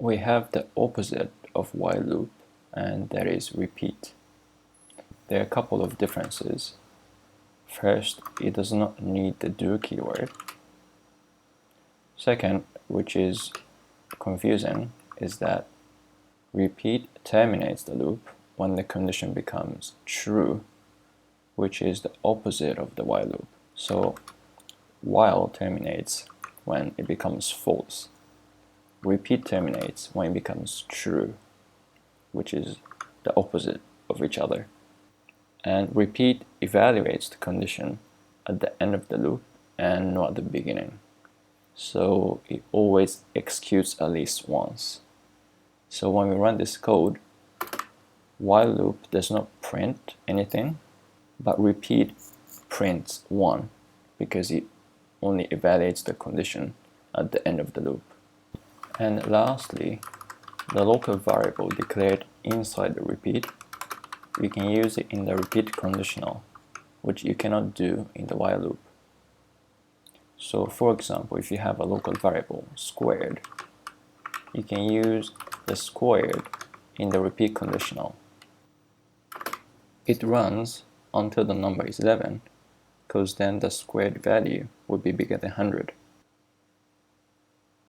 we have the opposite of while loop, and that is repeat. There are a couple of differences. First, it does not need the do keyword. Second, which is confusing, is that repeat terminates the loop when the condition becomes true, which is the opposite of the while loop. So while terminates when it becomes false. Repeat terminates when it becomes true, which is the opposite of each other. And repeat evaluates the condition at the end of the loop and not at the beginning. So it always executes at least once. So when we run this code, while loop does not print anything, but repeat prints 1 because it only evaluates the condition at the end of the loop. And lastly, the local variable declared inside the repeat, we can use it in the repeat conditional, which you cannot do in the while loop. So for example, if you have a local variable squared, you can use the squared in the repeat conditional. It runs until the number is 11, because then the squared value would be bigger than 100.